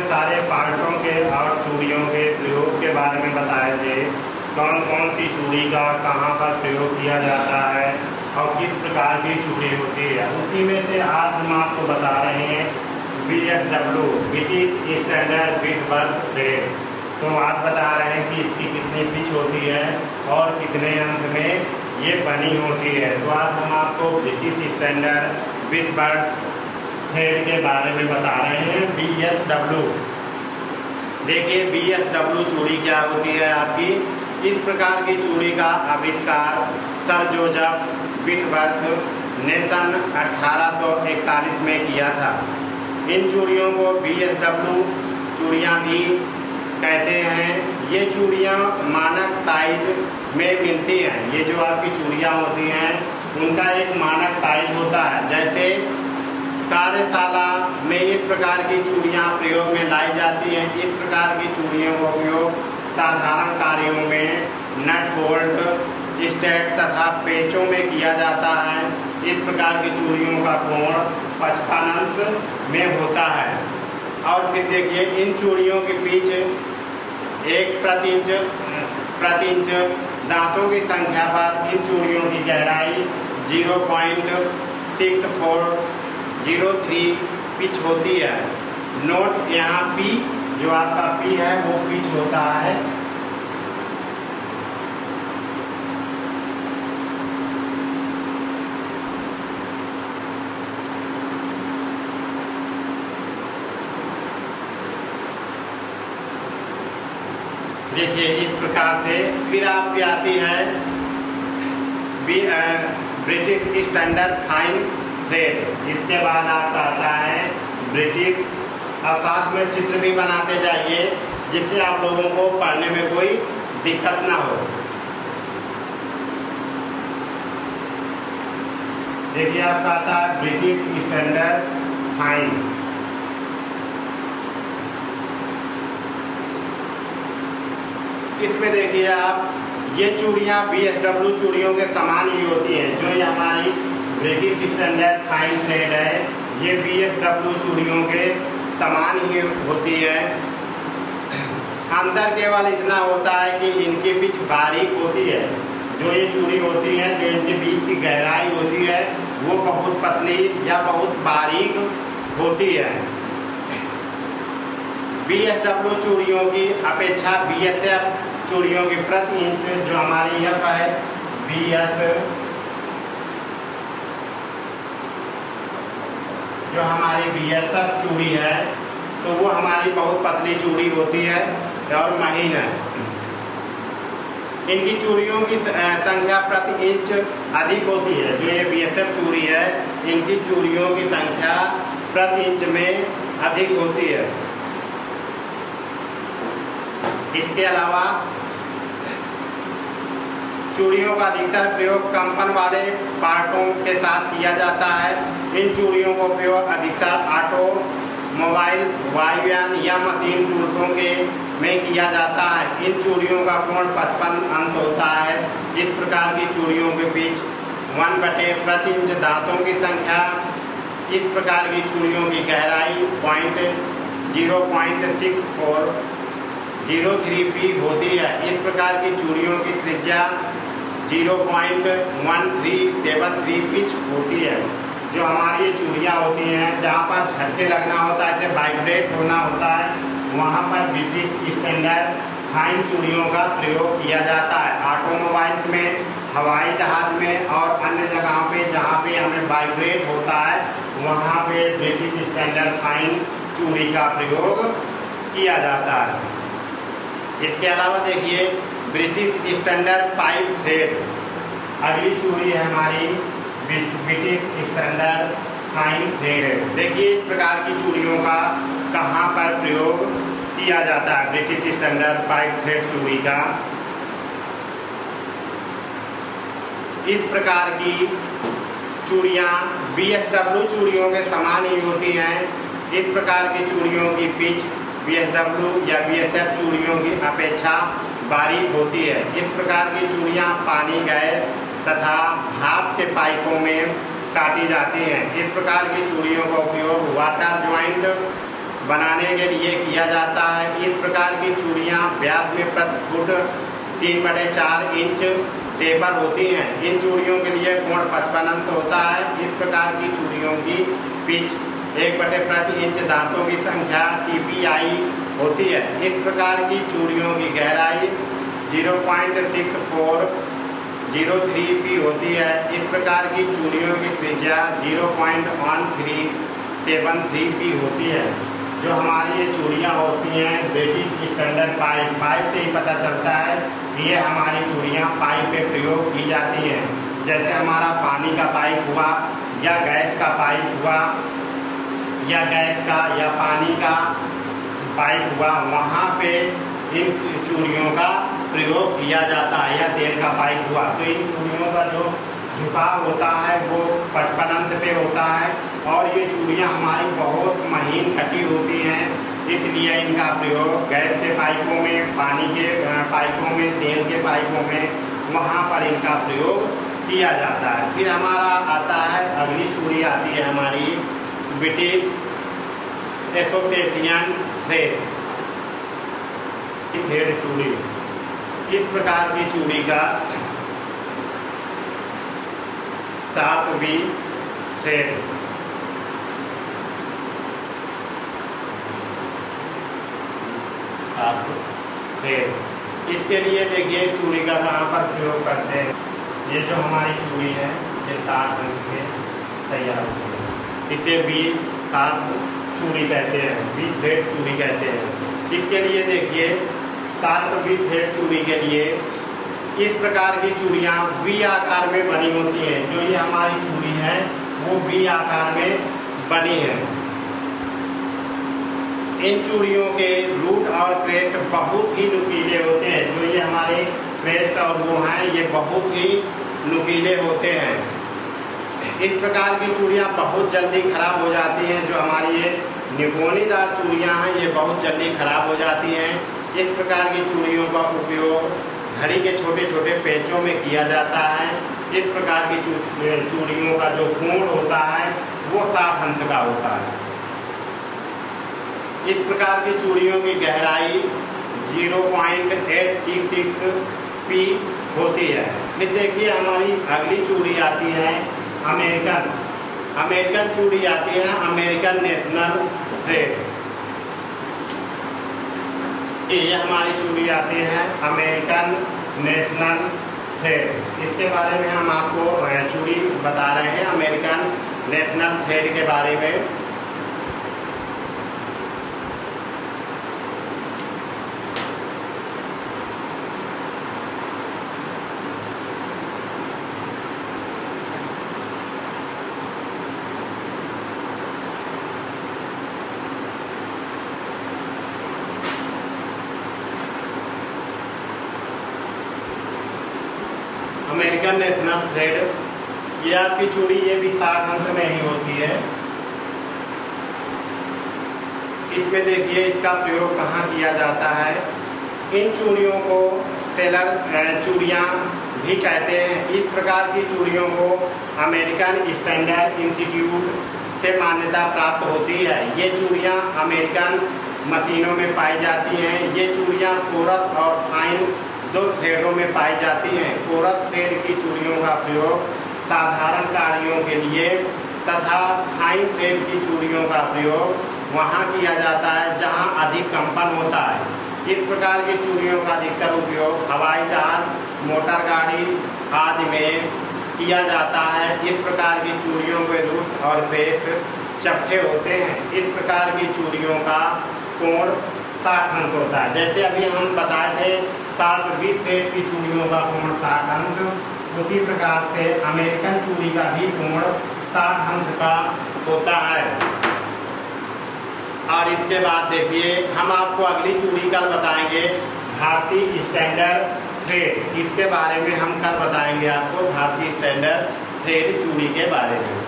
सारे पार्टों के और चूड़ियों के प्रयोग के बारे में बताए थे। कौन कौन सी चूड़ी का कहाँ पर प्रयोग किया जाता है और किस प्रकार की चूड़ी होती है, उसी में से आज हम आपको बता रहे हैं BSW ब्रिटिश स्टैंडर्ड विथवर्थ थ्रेड। तो आज बता रहे हैं कि इसकी कितनी पिच होती है और कितने अंश में ये बनी होती है। तो आज हम आपको ब्रिटिश स्टैंडर्ड विथवर्थ थ्रेड के बारे में बता रहे हैं BSW। देखिए BSW चूड़ी क्या होती है आपकी। इस प्रकार की चूड़ी का आविष्कार सर जोसेफ विथवर्थ ने सन 1841 में किया था। इन चूड़ियों को BSW चूड़ियाँ भी कहते हैं। ये चूड़ियाँ मानक साइज में मिलती हैं। ये जो आपकी चूड़ियाँ होती हैं उनका एक मानक साइज होता है। जैसे कार्यशाला में इस प्रकार की चूड़ियाँ प्रयोग में लाई जाती हैं। इस प्रकार की चूड़ियों का उपयोग साधारण कार्यों में नट बोल्ट स्टेट तथा पेचों में किया जाता है। इस प्रकार की चूड़ियों का कोण 55 अंश में होता है। और फिर देखिए इन चूड़ियों की पिच 1 प्रति इंच दांतों की संख्या पर इन चूड़ियों की गहराई 0.6403 पिच होती है। नोट यहाँ P जो आपका P है वो पिच होता है। देखिए इस प्रकार से फिर आपकी आती है ब्रिटिश स्टैंडर्ड फाइन थ्रेड। इसके बाद आपका आता है ब्रिटिश, और साथ में चित्र भी बनाते जाइए जिससे आप लोगों को पढ़ने में कोई दिक्कत ना हो। देखिए आपका आता है ब्रिटिश स्टैंडर्ड फाइन। इसमें देखिए आप ये चूड़ियाँ BSW चूड़ियों के समान ही होती हैं। जो ये हमारी ब्रिटिश स्टैंडर्ड फाइन थ्रेड है ये BSW चूड़ियों के समान ही होती है। अंतर केवल इतना होता है कि इनकी पिच बारीक होती है। जो ये चूड़ी होती है, जो इनके बीच की गहराई होती है वो बहुत पतली या बहुत बारीक होती है। BSW चूड़ियों की अपेक्षा BSF चूड़ियों की प्रति इंच जो हमारी F है BS, जो हमारी BSF चूड़ी है तो वो हमारी बहुत पतली चूड़ी होती है और महीन है। इनकी चूड़ियों की संख्या प्रति इंच अधिक होती है। जो ये BSF चूड़ी है इनकी चूड़ियों की संख्या प्रति इंच में अधिक होती है। इसके अलावा चूड़ियों का अधिकतर प्रयोग कंपन वाले पार्टों के साथ किया जाता है। इन चूड़ियों का उपयोग अधिकतर ऑटोमोबाइल्स, वायुयान या मशीन टूल्सों के में किया जाता है। इन चूड़ियों का कोण 55 अंश होता है। इस प्रकार की चूड़ियों के बीच 1 प्रति इंच दांतों की संख्या। इस प्रकार की चूड़ियों की गहराई 0.6403 होती है। इस प्रकार की चूड़ियों की त्रिज्या 0.1373 पिच होती है। जो हमारी ये चूड़ियाँ होती हैं जहाँ पर झटके लगना होता है, ऐसे वाइब्रेट होना होता है, वहाँ पर ब्रिटिश स्टैंडर्ड फाइन चूड़ियों का प्रयोग किया जाता है। ऑटोमोबाइल्स में, हवाई जहाज में और अन्य जगहों पे जहाँ पे हमें वाइब्रेट होता है वहाँ पे ब्रिटिश स्टैंडर्ड फाइन चूड़ी का प्रयोग किया जाता है। इसके अलावा देखिए ब्रिटिश स्टैंडर्ड पाइप थ्रेड। अगली चूड़ी है हमारी ब्रिटिश स्टैंडर्ड फाइन थ्रेड। देखिए इस प्रकार की चूड़ियों का कहाँ पर प्रयोग किया जाता है ब्रिटिश स्टैंडर्ड पाइप थ्रेड चूड़ी का। इस प्रकार की चूड़ियाँ BSW चूड़ियों के समान ही होती हैं। इस प्रकार की चूड़ियों की पिच BSW या BSF चूड़ियों की अपेक्षा बारीक होती है। इस प्रकार की चूड़ियाँ पानी, गैस तथा भाप के पाइपों में काटी जाती हैं। इस प्रकार की चूड़ियों का उपयोग वाटर ज्वाइंट बनाने के लिए किया जाता है। इस प्रकार की चूड़ियाँ व्यास में प्रति फुट 3/4 इंच टेपर होती हैं। इन चूड़ियों के लिए कोण 55 अंश होता है। इस प्रकार की चूड़ियों की पिच 1/प्रति इंच दांतों की संख्या TPI होती है। इस प्रकार की चूड़ियों की गहराई 0.6403 P होती है। इस प्रकार की चूड़ियों की त्रिज्या 0.1373 P होती है। जो हमारी ये चूड़ियाँ होती हैं ब्रिटिश स्टैंडर्ड पाइप से ही पता चलता है कि ये हमारी चूड़ियाँ पाइप में प्रयोग की जाती हैं। जैसे हमारा पानी का पाइप हुआ या गैस का पाइप हुआ या गैस का या पानी का पाइप हुआ, वहाँ पे इन चूड़ियों का प्रयोग किया जाता है। या तेल का पाइप हुआ तो इन चूड़ियों का जो झुकाव होता है वो 55 अंश पे होता है। और ये चूड़ियाँ हमारी बहुत महीन कटी होती हैं, इसलिए इनका प्रयोग गैस के पाइपों में, पानी के पाइपों में, तेल के पाइपों में, वहाँ पर इनका प्रयोग किया जाता है। फिर हमारा आता है अगली चूड़ी आती है हमारी ब्रिटिश एसोसिएशन थ्रेड चूड़ी। इस प्रकार की चूड़ी का शार्प बी थ्रेड इसके लिए देखिए चूड़ी का कहाँ पर प्रयोग करते हैं। ये जो हमारी चूड़ी है ये 60 अंश में तैयार होती है। इसे बी शार्प चूड़ी कहते हैं, बी थ्रेड चूड़ी कहते हैं। इसके लिए देखिए शार्प बी थ्रेड चूड़ी के लिए इस प्रकार की चूड़ियाँ वी आकार में बनी होती हैं। जो ये हमारी चूड़ी है वो वी आकार में बनी है। इन चूड़ियों के रूट और क्रेस्ट बहुत ही नुकीले होते हैं। जो ये हमारे क्रेस्ट और वो हैं ये बहुत ही नुकीले होते हैं। इस प्रकार की चूड़ियाँ बहुत जल्दी खराब हो जाती हैं। जो हमारी ये निगोनीदार चूड़ियाँ हैं ये बहुत जल्दी खराब हो जाती हैं। इस प्रकार की चूड़ियों का उपयोग घड़ी के छोटे छोटे पेचों में किया जाता है। इस प्रकार की चूड़ियों का जो कोण होता है वो 60 अंश का होता है। इस प्रकार की चूड़ियों की गहराई 0.866 P होती है। फिर देखिए हमारी अगली चूड़ी आती है अमेरिकन चूड़ी आती है अमेरिकन नेशनल थ्रेड। ये हमारी चूड़ी आती है अमेरिकन नेशनल थ्रेड। इसके बारे में हम आपको चूड़ी बता रहे हैं अमेरिकन नेशनल थ्रेड के बारे में। अमेरिकन नेशनल थ्रेड ये आपकी चूड़ी ये भी 60 अंश में ही होती है। इसमें देखिए इसका प्रयोग कहाँ किया जाता है। इन चूड़ियों को सेलर चूड़ियाँ भी कहते हैं। इस प्रकार की चूड़ियों को अमेरिकन स्टैंडर्ड इंस्टीट्यूट से मान्यता प्राप्त होती है। ये चूड़ियाँ अमेरिकन मशीनों में पाई जाती हैं। ये चूड़ियाँ कोरस और फाइन 2 थ्रेडों में पाई जाती हैं। कोरस थ्रेड की चूड़ियों का प्रयोग साधारण कार्यों के लिए तथा फाइन थ्रेड की चूड़ियों का प्रयोग वहाँ किया जाता है जहाँ अधिक कंपन होता है। इस प्रकार की चूड़ियों का अधिकतर उपयोग हवाई जहाज, मोटर गाड़ी आदि में किया जाता है। इस प्रकार की चूड़ियों के रूट और क्रेस्ट चपटे होते हैं। इस प्रकार की चूड़ियों का कोण 60 अंश होता है। जैसे अभी हम बताए थे शार्प बी थ्रेड की चूड़ियों का कोण 60 अंश, उसी प्रकार से अमेरिकन चूड़ी का भी कोण 60 अंश का होता है। और इसके बाद देखिए हम आपको अगली चूड़ी कल बताएंगे भारतीय स्टैंडर्ड थ्रेड। इसके बारे में हम कल बताएंगे आपको भारतीय स्टैंडर्ड थ्रेड चूड़ी के बारे में।